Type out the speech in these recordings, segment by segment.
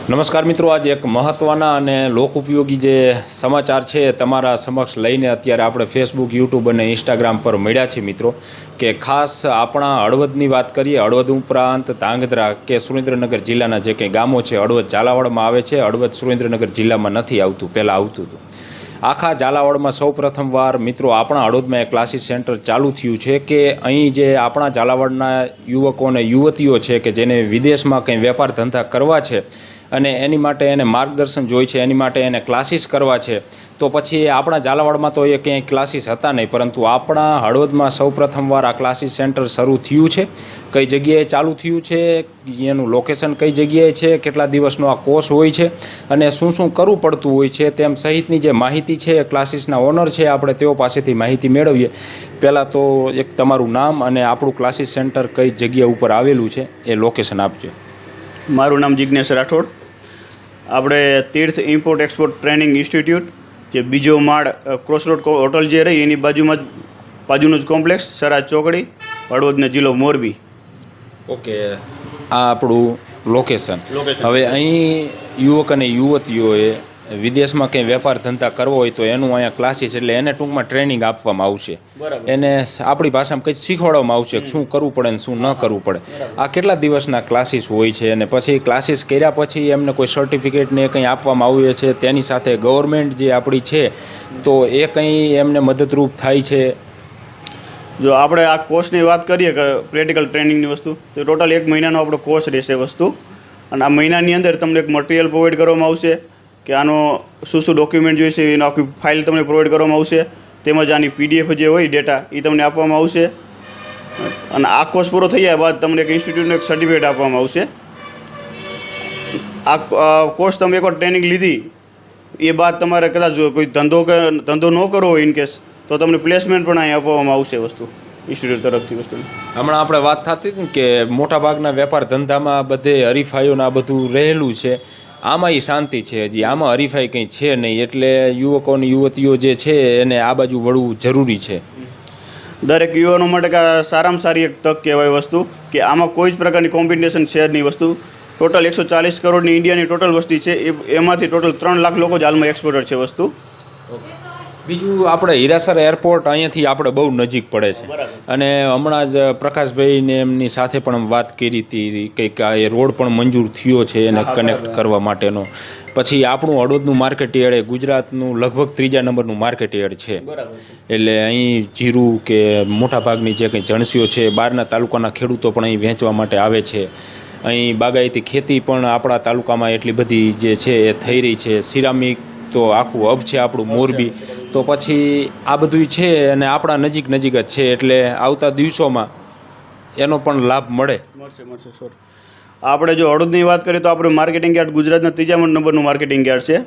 નમસ્કાર મિત્રો, આજે એક મહત્ત્વના અને લોકોપયોગી જે સમાચાર છે તમારા સમક્ષ લઈને અત્યારે આપણે ફેસબુક, યુટ્યુબ અને ઇન્સ્ટાગ્રામ પર મળ્યા છે મિત્રો, કે ખાસ આપણા હળવદની વાત કરીએ. હળવદ ઉપરાંત ધાંગધ્રા કે સુરેન્દ્રનગર જિલ્લાના જે કંઈ ગામો છે, હળવદ ઝાલાવાડમાં આવે છે. હળવદ સુરેન્દ્રનગર જિલ્લામાં નથી આવતું, પહેલાં આવતું હતું. આખા ઝાલાવાડમાં સૌ પ્રથમવાર મિત્રો આપણા હળવદમાં એક ક્લાસીસ સેન્ટર ચાલુ થયું છે, કે અહીં જે આપણા ઝાલાવાડના યુવકો અને યુવતીઓ છે કે જેને વિદેશમાં કંઈ વેપાર ધંધા કરવા છે અને એની માટે એને માર્ગદર્શન જોઈ છે, એની માટે એને ક્લાસીસ કરવા છે, તો પછી આપણા ઝાલાવાડમાં તો એ ક્યાંય ક્લાસીસ હતા નહીં, પરંતુ આપણા હળવદમાં સૌ પ્રથમવાર આ ક્લાસીસ સેન્ટર શરૂ થયું છે. કઈ જગ્યાએ ચાલુ થયું છે, એનું લોકેશન કઈ જગ્યાએ છે, કેટલા દિવસનો આ કોર્સ હોય છે અને શું શું કરવું પડતું હોય છે તેમ સહિતની જે માહિતી છે ક્લાસીસના ઓનર છે, આપણે તેઓ પાસેથી માહિતી મેળવીએ. પહેલાં તો એક તમારું નામ અને આપણું ક્લાસીસ સેન્ટર કઈ જગ્યા ઉપર આવેલું છે એ લોકેશન આપજો. મારું નામ જિજ્ઞેશ રાઠોડ. આપણે તીર્થ ઇમ્પોર્ટ એક્સપોર્ટ ટ્રેનિંગ ઇન્સ્ટિટ્યૂટ, જે બીજો માળ ક્રોસરોડ હોટલ જે રહી એની બાજુનું જ કોમ્પ્લેક્સ, સરાજ ચોકડી, હળવદનો જિલ્લો મોરબી. ઓકે, આ આપણું લોકેશન. હવે અહીં યુવક અને યુવતીઓએ વિદેશમાં કંઈ વેપાર ધંધા કરવો હોય તો એનું અહીંયા ક્લાસીસ, એટલે એને ટૂંકમાં ટ્રેનિંગ આપવામાં આવશે. એને આપણી ભાષામાં કંઈ શીખવાડવામાં આવશે કે શું કરવું પડે ને શું ન કરવું પડે. આ કેટલા દિવસના ક્લાસીસ હોય છે અને પછી ક્લાસીસ કર્યા પછી એમને કોઈ સર્ટિફિકેટ ને કંઈ આપવામાં આવે છે, તેની સાથે ગવર્મેન્ટ જે આપણી છે તો એ કંઈ એમને મદદરૂપ થાય છે? જો આપણે આ કોર્સની વાત કરીએ કે પ્રેક્ટિકલ ટ્રેનિંગની વસ્તુ, તો ટોટલ 1 મહિનાનો આપણો કોર્સ રહેશે વસ્તુ. અને આ મહિનાની અંદર તમને એક મટીરિયલ પ્રોવાઈડ કરવામાં આવશે કે આનો શું શું ડોક્યુમેન્ટ જોઈશે, એનો આખી ફાઇલ તમને પ્રોવાઈડ કરવામાં આવશે. તેમજ આની PDF જે હોય ડેટા એ તમને આપવામાં આવશે. અને આ કોર્સ પૂરો થઈ જાય બાદ તમને એક ઇન્સ્ટિટ્યૂટનું એક સર્ટિફિકેટ આપવામાં આવશે. આ કોર્સ તમે એકવાર ટ્રેનિંગ લીધી એ બાદ તમારે કદાચ કોઈ ધંધો ન કરવો હોય ઇન કેસ, તો તમને પ્લેસમેન્ટ પણ અહીં આપવામાં આવશે વસ્તુ ઇન્સ્ટિટ્યૂટ તરફથી વસ્તુ. હમણાં આપણે વાત થતી હતી કે મોટાભાગના વેપાર ધંધામાં બધે હરીફાઈઓને આ બધું રહેલું છે. આમાં એ શાંતિ છે, હજી આમાં હરીફાઈ કંઈ છે નહીં, એટલે યુવકો અને યુવતીઓ જે છે એને આ બાજુ વળવું જરૂરી છે. દરેક યુવાનો માટે સારામાં સારી એક તક કહેવાય વસ્તુ, કે આમાં કોઈ જ પ્રકારની કોમ્પિટિશન છે જ નહીં વસ્તુ. ટોટલ 140 કરોડની ઇન્ડિયાની ટોટલ વસ્તી છે, એમાંથી ટોટલ 3 લાખ લોકો જ હાલમાં એક્સપોર્ટર છે વસ્તુ. બીજું, આપણે હીરાસર એરપોર્ટ અહીંયાથી આપણે બહુ નજીક પડે છે. અને હમણાં જ પ્રકાશભાઈને એમની સાથે પણ વાત કરી હતી, કંઈક એ રોડ પણ મંજૂર થયો છે એને કનેક્ટ કરવા માટેનો. પછી આપણું હળવદનું માર્કેટ યાર્ડ ગુજરાતનું લગભગ 3જા નંબરનું માર્કેટ યાર્ડ છે. એટલે અહીં જીરું કે મોટાભાગની જે કંઈ જણસીઓ છે, બહારના તાલુકાના ખેડૂતો પણ અહીં વેચવા માટે આવે છે. અહીં બાગાયતી ખેતી પણ આપણા તાલુકામાં એટલી બધી જે છે એ થઈ રહી છે. સિરામિક તો આખું હબ છે આપણું મોરબી. તો પછી આ બધું છે અને આપણા નજીક જ છે, એટલે આવતા દિવસોમાં એનો પણ લાભ મળશે. સર, આપણે જો હળવદની વાત કરીએ તો આપણે માર્કેટિંગ યાર્ડ ગુજરાતના 3જા નંબરનું માર્કેટિંગ યાર્ડ છે.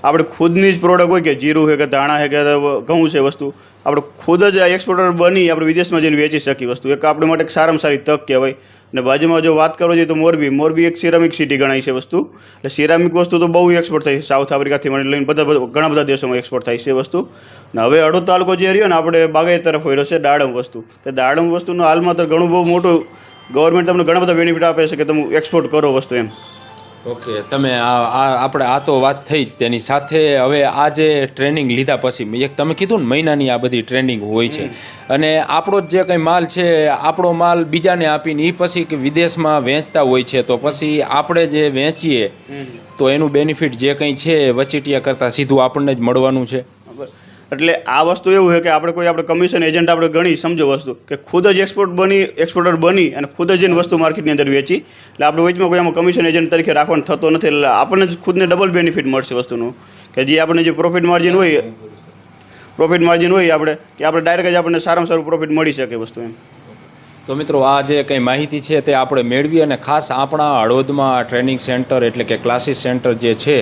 આપણે ખુદની જ પ્રોડક્ટ હોય કે જીરું છે કે ધાણા છે કે ઘઉં છે વસ્તુ, આપણે ખુદ જ એક્સપોર્ટર બની આપણે વિદેશમાં જઈને વેચી શકીએ વસ્તુ. એક આપણે માટે સારામાં સારી તક કહેવાય. અને બાજુમાં જો વાત કરવો જોઈએ તો મોરબી એક સિરામિક સિટી ગણાય છે વસ્તુ. એટલે સિરામિક વસ્તુ તો બહુ એક્સપોર્ટ થાય છે, સાઉથ આફ્રિકાથી લઈને ઘણા બધા દેશોમાં એક્સપોર્ટ થાય છે વસ્તુ. અને હવે હળવદ તાલુકો જે રહ્યો ને આપણે બાગાયત તરફ વળ્યો છે દાડમ વસ્તુ. તે દાડમ વસ્તુનું હાલમાં તો ઘણું બહુ મોટું ગવર્મેન્ટ તમને ઘણા બધા બેનિફિટ આપે છે કે તમે એક્સપોર્ટ કરો વસ્તુ એમ. ઓકે, તમે આપણે આ તો વાત થઈ જ. તેની સાથે હવે આ જે ટ્રેનિંગ લીધા પછી એક તમે કીધું ને મહિનાની આ બધી ટ્રેનિંગ હોય છે, અને આપણો જે કંઈ માલ છે આપણો માલ બીજાને આપીને એ પછી કે વિદેશમાં વેચતા હોય છે, તો પછી આપણે જે વેચીએ તો એનું બેનિફિટ જે કંઈ છે વચેટિયા કરતાં સીધું આપણને જ મળવાનું છે. એટલે આ વસ્તુ એવું છે કે આપણે કમિશન એજન્ટ આપણે ગણી સમજો વસ્તુ કે ખુદ જ એક્સપોર્ટર બની અને ખુદ જ એની વસ્તુ માર્કેટની અંદર વેચી. એટલે આપણે વચમાં કોઈ આમાં કમિશન એજન્ટ તરીકે રાખવાનો થતો નથી. એટલે આપણને જ ખુદને ડબલ બેનિફિટ મળશે વસ્તુનું, કે જે આપણને જે પ્રોફિટ માર્જિન હોય આપણે કે આપણે ડાયરેક્ટ જ આપણને સારામાં સારું પ્રોફિટ મળી શકે વસ્તુ એમ. તો મિત્રો, આ જે કંઈ માહિતી છે તે આપણે મેળવી, અને ખાસ આપણા હળવદમાં ટ્રેનિંગ સેન્ટર એટલે કે ક્લાસીસ સેન્ટર જે છે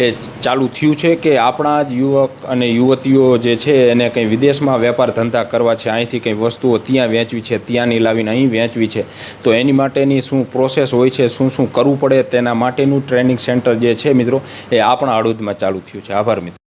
એ ચાલુ થયું છે, કે આપણા જ યુવક અને યુવતીઓ જે છે એને કંઈ વિદેશમાં વેપાર ધંધા કરવા છે, અહીંથી કંઈ વસ્તુઓ ત્યાં વેચવી છે, ત્યાંની લાવીને અહીં વેચવી છે, તો એની માટેની શું પ્રોસેસ હોય છે, શું કરવું પડે, તેના માટેનું ટ્રેનિંગ સેન્ટર જે છે મિત્રો એ આપણા હળવદમાં ચાલુ થયું છે. આભાર મિત્રો.